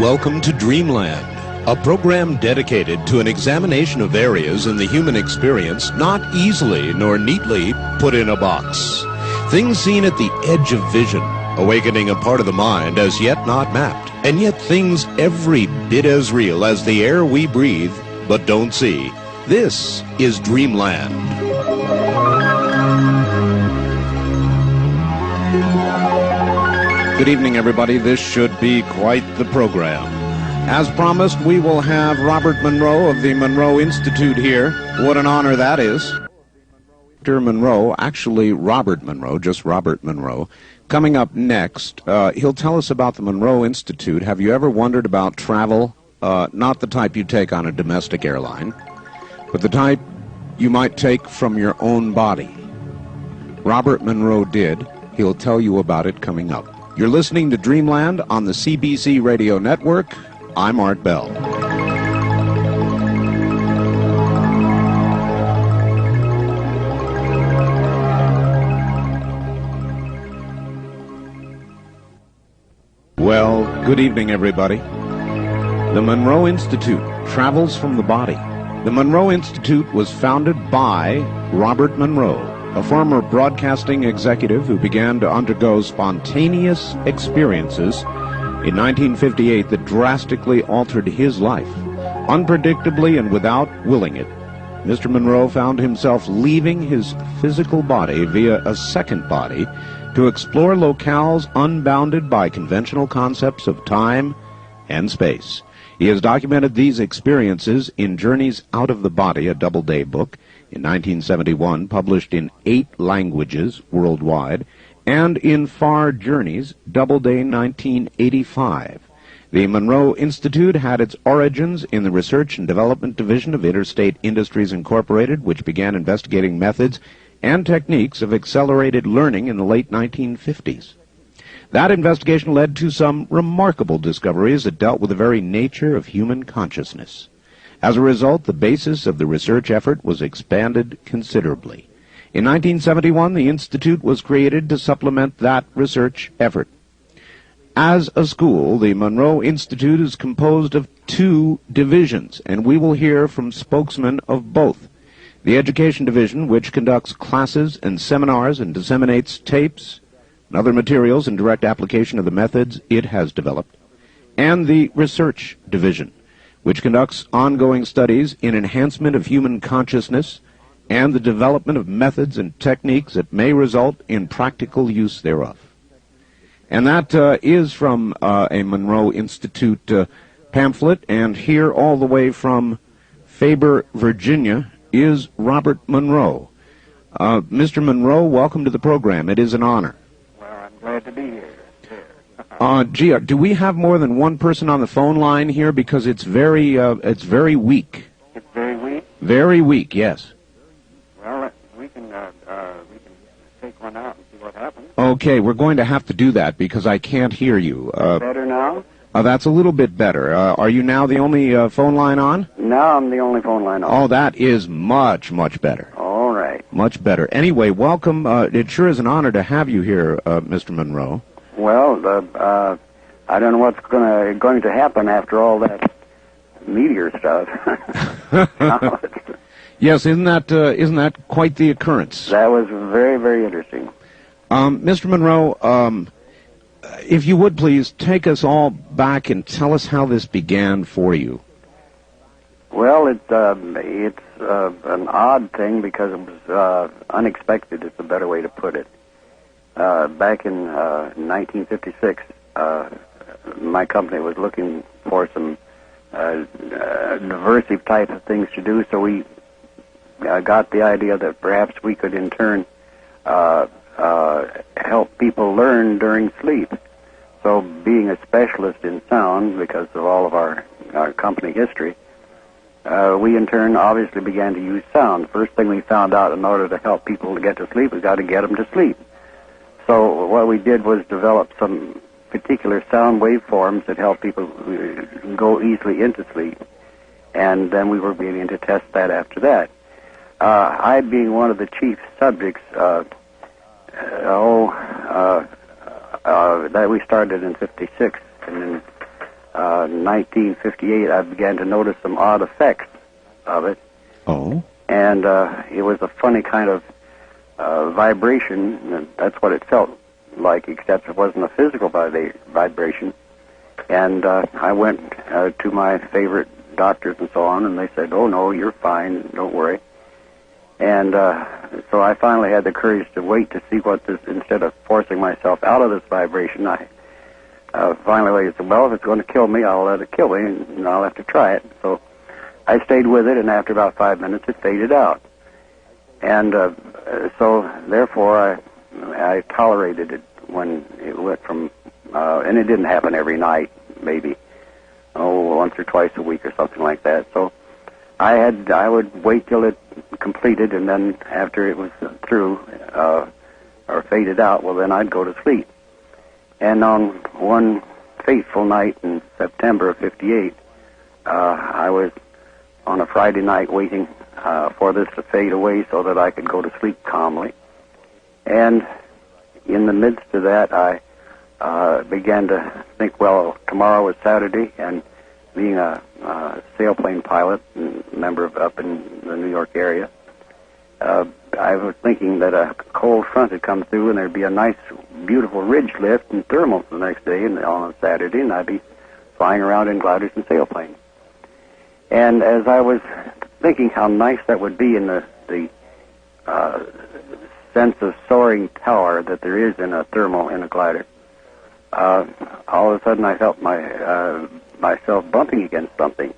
Welcome to Dreamland, a program dedicated to an examination of areas in the human experience not easily nor neatly put in a box. Things seen at the edge of vision, awakening a part of the mind as yet not mapped, and yet things every bit as real as the air we breathe but don't see. This is Dreamland. Good evening, everybody. This should be quite the program. As promised, we will have Robert Monroe of the Monroe Institute here. What an honor that is. Dr. Monroe, actually Robert Monroe, just Robert Monroe. Coming up next, he'll tell us about the Monroe Institute. Have you ever wondered about travel? Not the type you take on a domestic airline, but the type you might take from your own body. Robert Monroe did. He'll tell you about it coming up. You're listening to Dreamland on the CBC Radio Network. I'm Art Bell. Well, good evening, everybody. The Monroe Institute travels from the body. The Monroe Institute was founded by Robert Monroe, a former broadcasting executive who began to undergo spontaneous experiences in 1958 that drastically altered his life. Unpredictably and without willing it, Mr. Monroe found himself leaving his physical body via a second body to explore locales unbounded by conventional concepts of time and space. He has documented these experiences in Journeys Out of the Body, a Doubleday book, in 1971, published in 8 languages worldwide, and in Far Journeys, Doubleday 1985. The Monroe Institute had its origins in the Research and Development Division of Interstate Industries Incorporated, which began investigating methods and techniques of accelerated learning in the late 1950s. That investigation led to some remarkable discoveries that dealt with the very nature of human consciousness. As a result, the basis of the research effort was expanded considerably. In 1971, the Institute was created to supplement that research effort. As a school, the Monroe Institute is composed of 2 divisions, and we will hear from spokesmen of both. The Education Division, which conducts classes and seminars and disseminates tapes and other materials in direct application of the methods it has developed, and the Research Division, which conducts ongoing studies in enhancement of human consciousness and the development of methods and techniques that may result in practical use thereof. And that is from a Monroe Institute pamphlet, and here all the way from Faber, Virginia, is Robert Monroe. Mr. Monroe, welcome to the program. It is an honor. Well, I'm glad to be here. Gee, do we have more than one person on the phone line here? Because it's very weak. It's very weak? Very weak, yes. Well, we can take one out and see what happens. Okay, we're going to have to do that because I can't hear you. Better now? That's a little bit better. Are you now the only phone line on? Now I'm the only phone line on. Oh, that is much, much better. All right. Much better. Anyway, welcome. It sure is an honor to have you here, Mr. Monroe. Well, I don't know what's going to happen after all that meteor stuff. Yes, isn't that quite the occurrence? That was very, very interesting. Mr. Monroe, if you would please take us all back and tell us how this began for you. Well, it's an odd thing because it was unexpected. Is the better way to put it. Back in 1956, my company was looking for some diversive type of things to do, so we got the idea that perhaps we could in turn help people learn during sleep. So being a specialist in sound, because of all of our company history, we in turn obviously began to use sound. First thing we found out, in order to help people to get to sleep, we got to get them to sleep. So what we did was develop some particular sound waveforms that help people go easily into sleep. And then we were beginning to test that after that. I, being one of the chief subjects, that we started in '56, and then 1958, I began to notice some odd effects of it. Oh. And it was a funny kind of vibration, and that's what it felt like, except it wasn't a physical vibration. And I went to my favorite doctors and so on, and they said, "Oh, no, you're fine, don't worry." And so I finally had the courage to wait to see what this, instead of forcing myself out of this vibration, I finally said, well, if it's going to kill me, I'll let it kill me, and I'll have to try it. So I stayed with it, and after about 5 minutes, it faded out. And so, therefore, I tolerated it when it went from, and it didn't happen every night, maybe, once or twice a week or something like that. So I would wait till it completed, and then after it was through or faded out, well, then I'd go to sleep. And on one fateful night in September of '58, I was on a Friday night waiting for this to fade away so that I could go to sleep calmly. And in the midst of that, I began to think, well, tomorrow is Saturday, and being a sailplane pilot and member up in the New York area, I was thinking that a cold front had come through, and there'd be a nice, beautiful ridge lift and thermals the next day and on Saturday, and I'd be flying around in gliders and sailplanes. And as I was thinking how nice that would be in the sense of soaring power that there is in a thermal in a glider, all of a sudden I felt myself bumping against something,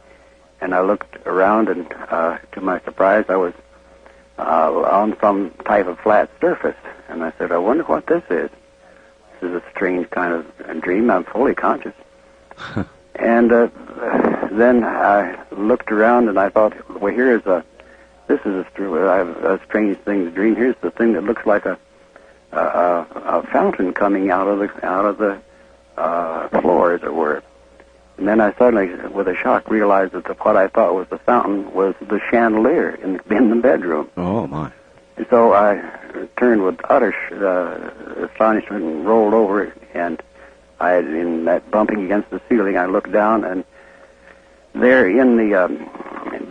and I looked around, and to my surprise, I was on some type of flat surface, and I said, I wonder what this is. This is a strange kind of dream. I'm fully conscious. And then I looked around, and I thought, well, this is a strange thing to dream. Here's the thing that looks like a fountain coming out of the floor, as it were. And then I suddenly, with a shock, realized that what I thought was the fountain was the chandelier in the bedroom. Oh, my. And so I turned with utter astonishment and rolled over, and in that bumping against the ceiling, I looked down, and there in the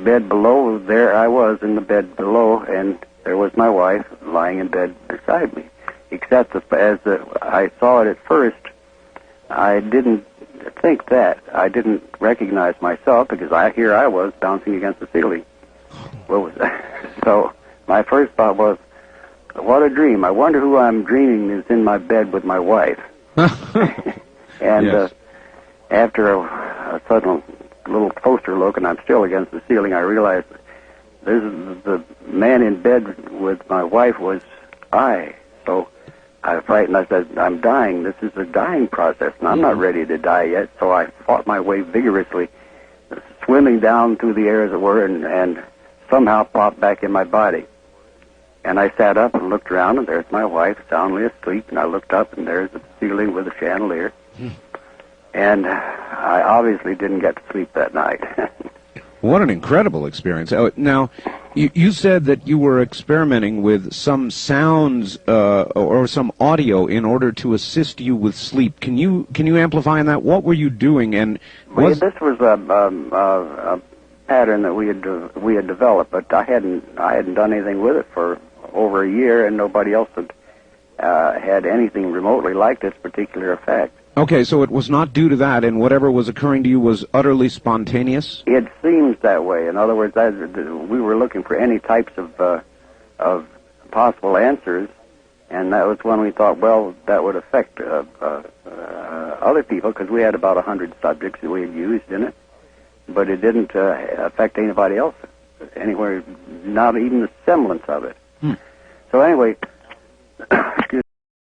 bed below, there I was in the bed below, and there was my wife lying in bed beside me. Except as I saw it at first, I didn't think that. I didn't recognize myself, because here I was bouncing against the ceiling. So my first thought was, what a dream. I wonder who I'm dreaming is in my bed with my wife. And yes. After a sudden little closer look, and I'm still against the ceiling, I realized the man in bed with my wife was I. So I frightened. I said, I'm dying. This is a dying process, and I'm not ready to die yet. So I fought my way vigorously, swimming down through the air, as it were, and somehow popped back in my body. And I sat up and looked around, and there's my wife soundly asleep, and I looked up, and there's the ceiling with a chandelier. And I obviously didn't get to sleep that night. What an incredible experience. Now, you said that you were experimenting with some sounds or some audio in order to assist you with sleep. Can you amplify on that? What were you doing? And this was a pattern that we had developed, but I hadn't done anything with it for over a year, and nobody else had had anything remotely like this particular effect. Okay, so it was not due to that, and whatever was occurring to you was utterly spontaneous? It seems that way. In other words, we were looking for any types of possible answers, and that was when we thought, well, that would affect other people, because we had about 100 subjects that we had used in it, but it didn't affect anybody else anywhere, not even the semblance of it. So anyway, excuse